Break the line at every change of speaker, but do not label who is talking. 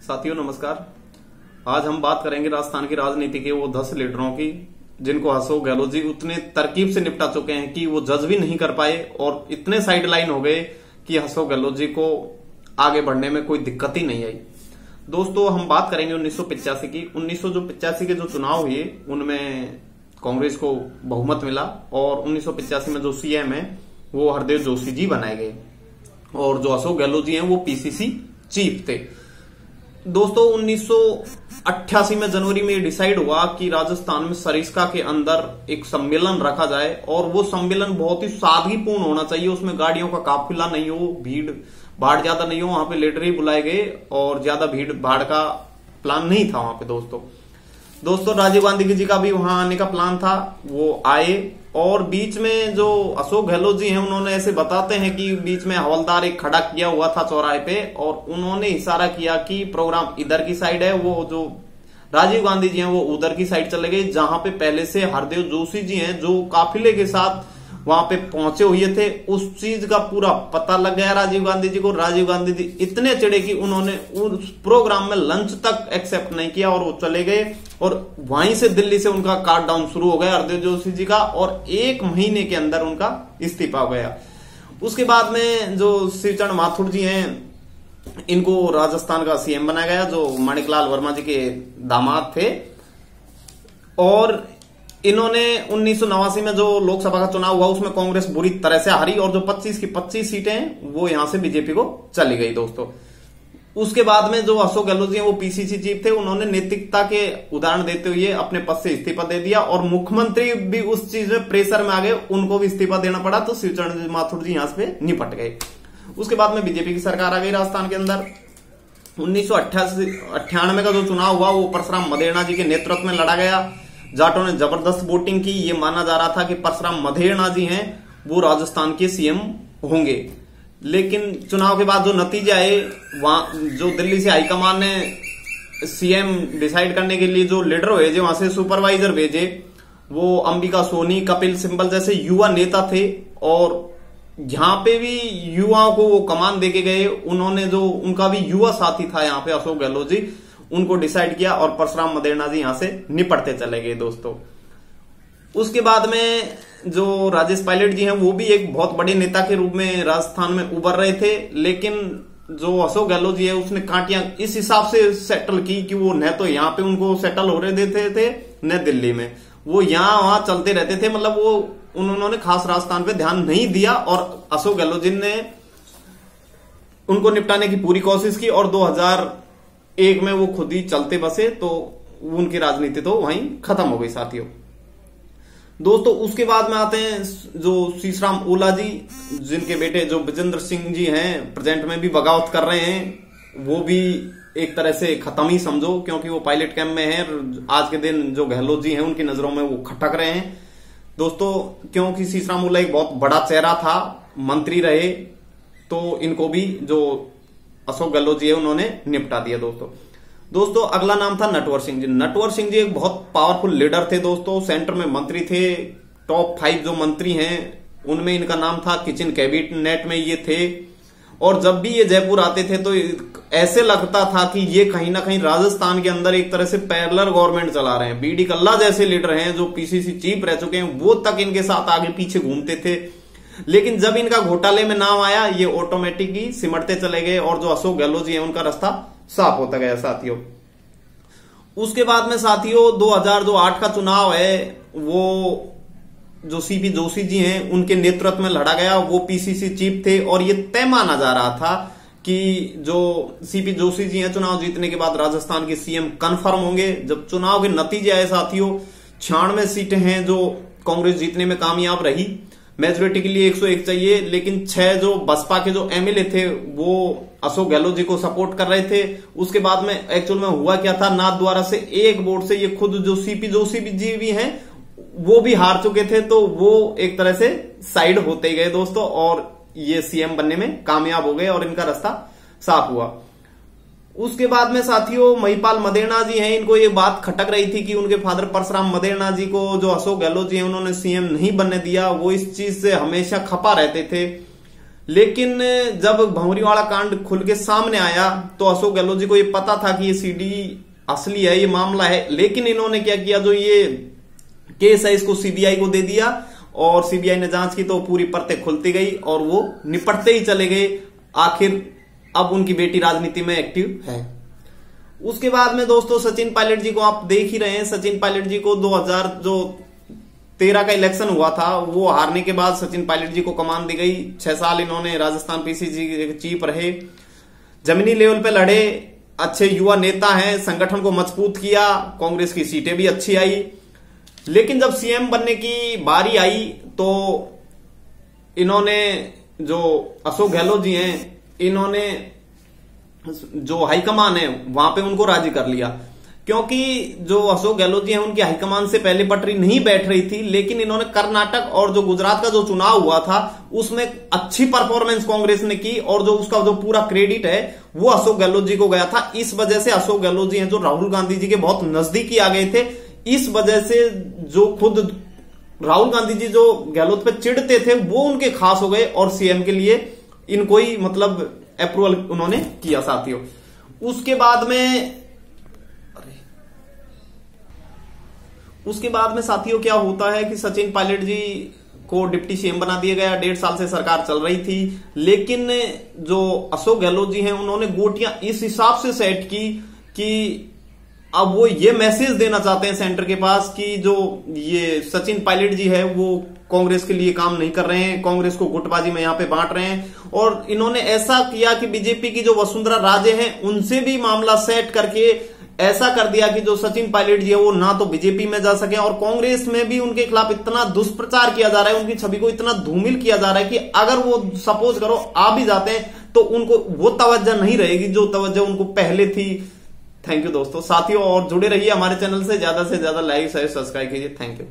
साथियों नमस्कार। आज हम बात करेंगे राजस्थान की राजनीति के वो 10 लीडरों की जिनको अशोक गहलोत जी उतने तरकीब से निपटा चुके हैं कि वो जज भी नहीं कर पाए और इतने साइडलाइन हो गए कि अशोक गहलोत जी को आगे बढ़ने में कोई दिक्कत ही नहीं आई। दोस्तों हम बात करेंगे 1985 की। 1985 के जो चुनाव हुए उनमें कांग्रेस को बहुमत मिला और 1985 में जो सीएम है वो हरदेव जोशी जी बनाए गए और जो अशोक गहलोत जी हैं वो पीसीसी चीफ थे। दोस्तों 1988 में जनवरी में डिसाइड हुआ कि राजस्थान में सरिस्का के अंदर एक सम्मेलन रखा जाए और वो सम्मेलन बहुत ही सादगीपूर्ण होना चाहिए। उसमें गाड़ियों का काफिला नहीं हो, भीड़ भाड़ ज्यादा नहीं हो। वहां पे लीडर ही बुलाए गए और ज्यादा भीड़ भाड़ का प्लान नहीं था वहां पे। दोस्तों राजीव गांधी जी का भी वहां आने का प्लान था, वो आए और बीच में जो अशोक गहलोत जी हैं उन्होंने ऐसे बताते हैं कि बीच में हवलदार एक खड़ा किया हुआ था चौराहे पे और उन्होंने इशारा किया कि प्रोग्राम इधर की साइड है। वो जो राजीव गांधी जी हैं वो उधर की साइड चले गए जहां पे पहले से हरदेव जोशी जी हैं जो काफिले के साथ वहां पे पहुंचे हुए थे। उस चीज का पूरा पता लग गया राजीव गांधी जी को। राजीव गांधी जी इतने चिढ़े कि उन्होंने उस प्रोग्राम में लंच तक एक्सेप्ट नहीं किया और वो चले गए और वहीं से दिल्ली से उनका काउंटडाउन शुरू हो गया हरदेव जोशी जी का और 1 महीने के अंदर उनका इस्तीफा हो गया। उसके बाद में जो शिवचरण माथुर जी हैं इनको राजस्थान का सीएम बनाया गया जो माणिकलाल वर्मा जी के दामाद थे और इन्होंने 1989 में जो लोकसभा का चुनाव हुआ उसमें कांग्रेस बुरी तरह से हारी और जो 25 की 25 सीटें हैं वो यहां से बीजेपी को चली गई। दोस्तों उसके बाद में जो अशोक गहलोत जी हैं वो पीसीसी चीफ थे। उन्होंने नैतिकता के उदाहरण देते हुए अपने पद से इस्तीफा दे दिया और मुख्यमंत्री भी उस चीज में प्रेशर में आ गए, उनको भी इस्तीफा देना पड़ा तो शिवचरण माथुर जी यहां से निपट गए। उसके बाद में बीजेपी की सरकार आ गई राजस्थान के अंदर। 1998 का जो चुनाव हुआ वो परशुराम मदेरणा जी के नेतृत्व में लड़ा गया। जाटों ने जबरदस्त वोटिंग की। ये माना जा रहा था कि परशुराम मदेरणा जी हैं वो राजस्थान के सीएम होंगे, लेकिन चुनाव के बाद जो नतीजे आए वहां जो दिल्ली से हाईकमान ने सीएम डिसाइड करने के लिए जो लीडर भेजे वहां से सुपरवाइजर भेजे वो अंबिका सोनी, कपिल सिब्बल जैसे युवा नेता थे और यहां पे भी युवाओं को वो कमान देके गए। उन्होंने जो उनका भी युवा साथी था यहाँ पे अशोक गहलोत जी, उनको डिसाइड किया और परशुराम मदेरणा जी यहां से निपटते चले गए। दोस्तों उसके बाद में जो राजेश पायलट जी हैं वो भी एक बहुत बड़े नेता के रूप में राजस्थान में उभर रहे थे, लेकिन जो अशोक गहलोत जी है उसने कांटियां इस हिसाब से सेटल की कि वो न तो यहाँ पे उनको सेटल हो रहे देते थे न दिल्ली में, वो यहाँ वहां चलते रहते थे। मतलब वो उन्होंने खास राजस्थान पे ध्यान नहीं दिया और अशोक गहलोत जी ने उनको निपटाने की पूरी कोशिश की और 2001 में वो खुद ही चलते बसे तो उनकी राजनीति तो वहीं खत्म हो गई। साथियों दोस्तों उसके बाद में आते हैं जो शीशराम ओला जी जिनके बेटे जो विजेंद्र सिंह जी हैं प्रेजेंट में भी बगावत कर रहे हैं। वो भी एक तरह से खत्म ही समझो क्योंकि वो पायलट कैंप में है। आज के दिन जो गहलोत जी हैं उनकी नजरों में वो खटक रहे हैं। दोस्तों क्योंकि शीशराम ओला एक बहुत बड़ा चेहरा था, मंत्री रहे, तो इनको भी जो अशोक गहलोत जी है उन्होंने निपटा दिया। दोस्तों अगला नाम था नटवर सिंह जी। नटवर सिंह जी एक बहुत पावरफुल लीडर थे। दोस्तों सेंटर में मंत्री थे, टॉप 5 जो मंत्री हैं उनमें इनका नाम था। किचन कैबिनेट में ये थे और जब भी ये जयपुर आते थे तो ऐसे लगता था कि ये कहीं ना कहीं राजस्थान के अंदर एक तरह से पैरेलल गवर्नमेंट चला रहे हैं। बीडी कल्ला जैसे लीडर हैं जो पीसीसी चीफ रह चुके हैं वो तक इनके साथ आगे पीछे घूमते थे, लेकिन जब इनका घोटाले में नाम आया ये ऑटोमेटिक ही सिमटते चले गए और जो अशोक गहलोत जी है उनका रास्ता साफ होता गया। साथियों उसके बाद में साथियों 2008 का चुनाव है वो जो सीपी जोशी जी हैं उनके नेतृत्व में लड़ा गया। वो पीसीसी चीफ थे और ये तय माना जा रहा था कि जो सीपी जोशी जी हैं चुनाव जीतने के बाद राजस्थान के सीएम कंफर्म होंगे। जब चुनाव के नतीजे आए साथियों 96 सीटें हैं जो कांग्रेस जीतने में कामयाब रही। मेजोरिटी के लिए 101 चाहिए, लेकिन 6 जो बसपा के जो एमएलए थे वो अशोक गहलोत जी को सपोर्ट कर रहे थे। उसके बाद में एक्चुअल में हुआ क्या था, नाथ द्वारा से एक वोट से ये खुद जो सीपी जोशी जी भी हैं वो भी हार चुके थे, तो वो एक तरह से साइड होते गए दोस्तों और ये सीएम बनने में कामयाब हो गए और इनका रास्ता साफ हुआ। उसके बाद में साथियों महिपाल मदेरणा जी हैं, इनको ये बात खटक रही थी कि उनके फादर परशुराम मदेरणा जी को जो अशोक गहलोत जी हैं उन्होंने सीएम नहीं बनने दिया। वो इस चीज से हमेशा खपा रहते थे लेकिन जब भंवरीवाड़ा कांड खुल के सामने आया तो अशोक गहलोत जी को ये पता था कि ये सीडी असली है, ये मामला है, लेकिन इन्होंने क्या किया, जो ये केस है इसको सीबीआई को दे दिया और सीबीआई ने जांच की तो पूरी परतें खुलती गई और वो निपटते ही चले गए। आखिर अब उनकी बेटी राजनीति में एक्टिव है। उसके बाद में दोस्तों सचिन पायलट जी को आप देख ही रहे हैं। सचिन पायलट जी को 2013 का इलेक्शन हुआ था, वो हारने के बाद सचिन पायलट जी को कमान दी गई। 6 साल इन्होंने राजस्थान पीसीसी के चीफ रहे, जमीनी लेवल पे लड़े, अच्छे युवा नेता हैं, संगठन को मजबूत किया, कांग्रेस की सीटें भी अच्छी आई। लेकिन जब सीएम बनने की बारी आई तो इन्होंने, जो अशोक गहलोत जी हैं, इन्होंने जो हाईकमान है वहां पे उनको राजी कर लिया, क्योंकि जो अशोक गहलोत जी हैं उनकी हाईकमान से पहले पटरी नहीं बैठ रही थी। लेकिन इन्होंने कर्नाटक और जो गुजरात का जो चुनाव हुआ था उसमें अच्छी परफॉर्मेंस कांग्रेस ने की और जो उसका जो पूरा क्रेडिट है वो अशोक गहलोत जी को गया था। इस वजह से अशोक गहलोत जी हैं जो राहुल गांधी जी के बहुत नजदीकी आ गए थे। इस वजह से जो खुद राहुल गांधी जी जो गहलोत पे चिढ़ते थे वो उनके खास हो गए और सीएम के लिए इनको ही मतलब अप्रूवल उन्होंने किया साथियों। उसके बाद में साथियों क्या होता है कि सचिन पायलट जी को डिप्टी सीएम बना दिया गया। 1.5 साल से सरकार चल रही थी, लेकिन जो अशोक गहलोत जी हैं उन्होंने गोटियां इस हिसाब से सेट की कि अब वो ये मैसेज देना चाहते हैं सेंटर के पास कि जो ये सचिन पायलट जी है वो कांग्रेस के लिए काम नहीं कर रहे हैं, कांग्रेस को गुटबाजी में यहां पे बांट रहे हैं। और इन्होंने ऐसा किया कि बीजेपी की जो वसुंधरा राजे हैं उनसे भी मामला सेट करके ऐसा कर दिया कि जो सचिन पायलट जी है वो ना तो बीजेपी में जा सके और कांग्रेस में भी उनके खिलाफ इतना दुष्प्रचार किया जा रहा है, उनकी छवि को इतना धूमिल किया जा रहा है कि अगर वो सपोज करो आ भी जाते हैं तो उनको वो तवज्जो नहीं रहेगी जो तवज्जो उनको पहले थी। थैंक यू दोस्तों, साथियों, और जुड़े रहिए हमारे चैनल से, ज्यादा लाइक शेयर सब्सक्राइब कीजिए। Thank you.